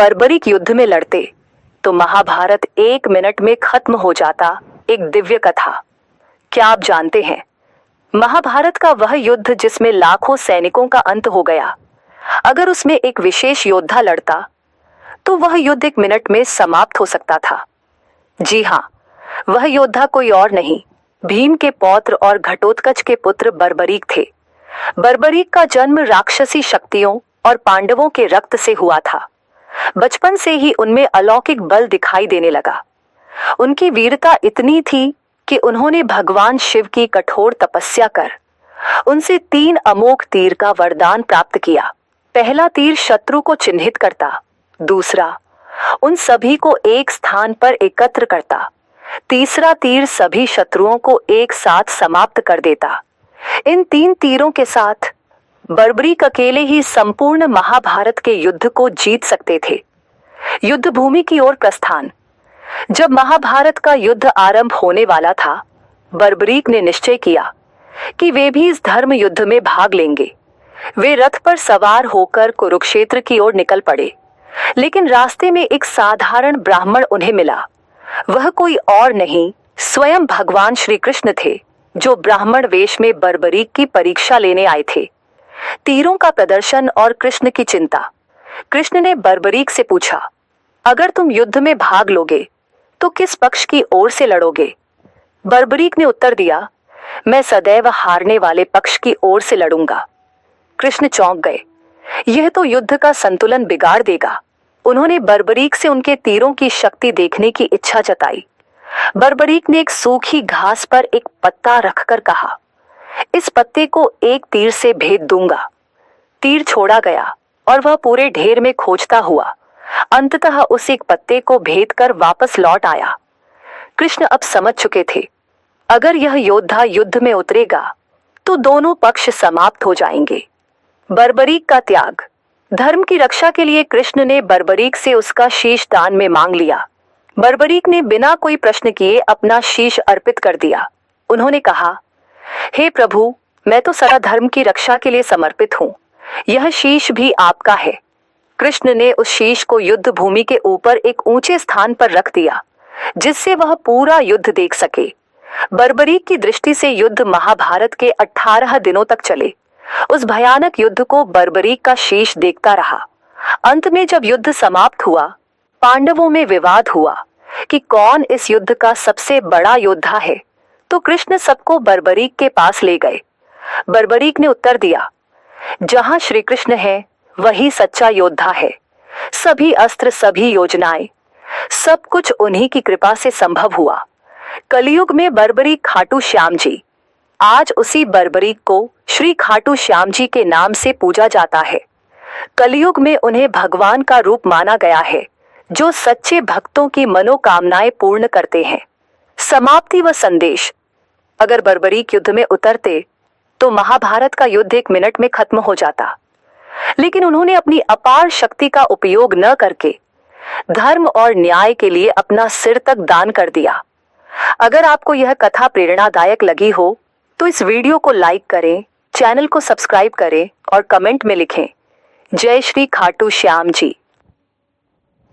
बर्बरीक युद्ध में लड़ते तो महाभारत 1 मिनट में खत्म हो जाता। एक दिव्य कथा। क्या आप जानते हैं, महाभारत का वह युद्ध जिसमें लाखों सैनिकों का अंत हो गया, अगर उसमें एक विशेष योद्धा लड़ता तो वह युद्ध 1 मिनट में समाप्त हो सकता था। जी हाँ, वह योद्धा कोई और नहीं, भीम के पौत्र और घटोत्कच के पुत्र बर्बरीक थे। बर्बरीक का जन्म राक्षसी शक्तियों और पांडवों के रक्त से हुआ था। बचपन से ही उनमें अलौकिक बल दिखाई देने लगा। उनकी वीरता इतनी थी कि उन्होंने भगवान शिव की कठोर तपस्या कर उनसे 3 अमोघ तीर का वरदान प्राप्त किया। पहला तीर शत्रु को चिन्हित करता, दूसरा उन सभी को एक स्थान पर एकत्र करता, तीसरा तीर सभी शत्रुओं को एक साथ समाप्त कर देता। इन 3 तीरों के साथ बर्बरीक अकेले ही संपूर्ण महाभारत के युद्ध को जीत सकते थे। युद्ध भूमि की ओर प्रस्थान। जब महाभारत का युद्ध आरंभ होने वाला था, बर्बरीक ने निश्चय किया कि वे भी इस धर्म युद्ध में भाग लेंगे। वे रथ पर सवार होकर कुरुक्षेत्र की ओर निकल पड़े, लेकिन रास्ते में एक साधारण ब्राह्मण उन्हें मिला। वह कोई और नहीं, स्वयं भगवान श्री कृष्ण थे, जो ब्राह्मण वेश में बर्बरीक की परीक्षा लेने आए थे। तीरों का प्रदर्शन और कृष्ण की चिंता। कृष्ण ने बर्बरीक से पूछा, अगर तुम युद्ध में भाग लोगे तो किस पक्ष की ओर से लड़ोगे? बर्बरीक ने उत्तर दिया, मैं सदैव हारने वाले पक्ष की ओर से लड़ूंगा। कृष्ण चौंक गए, यह तो युद्ध का संतुलन बिगाड़ देगा। उन्होंने बर्बरीक से उनके तीरों की शक्ति देखने की इच्छा जताई। बर्बरीक ने एक सूखी घास पर एक पत्ता रखकर कहा, इस पत्ते को एक तीर से भेद दूंगा। तीर छोड़ा गया और वह पूरे ढेर में खोजता हुआ अंततः उस एक पत्ते को भेद कर वापस लौट आया। कृष्ण अब समझ चुके थे, अगर यह योद्धा युद्ध में उतरेगा तो दोनों पक्ष समाप्त हो जाएंगे। बर्बरीक का त्याग। धर्म की रक्षा के लिए कृष्ण ने बर्बरीक से उसका शीश दान में मांग लिया। बर्बरीक ने बिना कोई प्रश्न किए अपना शीश अर्पित कर दिया। उन्होंने कहा, हे प्रभु, मैं तो सदा धर्म की रक्षा के लिए समर्पित हूँ, यह शीश भी आपका है। कृष्ण ने उस शीश को युद्ध भूमि के ऊपर एक ऊंचे स्थान पर रख दिया, जिससे वह पूरा युद्ध देख सके। बर्बरीक की दृष्टि से युद्ध महाभारत के 18 दिनों तक चले। उस भयानक युद्ध को बर्बरीक का शीश देखता रहा। अंत में जब युद्ध समाप्त हुआ, पांडवों में विवाद हुआ कि कौन इस युद्ध का सबसे बड़ा योद्धा है, तो कृष्ण सबको बर्बरीक के पास ले गए। बर्बरीक ने उत्तर दिया, जहां श्री कृष्ण है वही सच्चा योद्धा है। सभी अस्त्र, सभी योजनाएं, सब कुछ उन्हीं की कृपा से संभव हुआ। कलयुग में बर्बरीक खाटू श्याम जी। आज उसी बर्बरीक को श्री खाटू श्याम जी के नाम से पूजा जाता है। कलयुग में उन्हें भगवान का रूप माना गया है, जो सच्चे भक्तों की मनोकामनाएं पूर्ण करते हैं। समाप्ति व संदेश। अगर बर्बरीक युद्ध में उतरते तो महाभारत का युद्ध 1 मिनट में खत्म हो जाता, लेकिन उन्होंने अपनी अपार शक्ति का उपयोग न करके धर्म और न्याय के लिए अपना सिर तक दान कर दिया। अगर आपको यह कथा प्रेरणादायक लगी हो तो इस वीडियो को लाइक करें, चैनल को सब्सक्राइब करें और कमेंट में लिखें, जय श्री खाटू श्याम जी।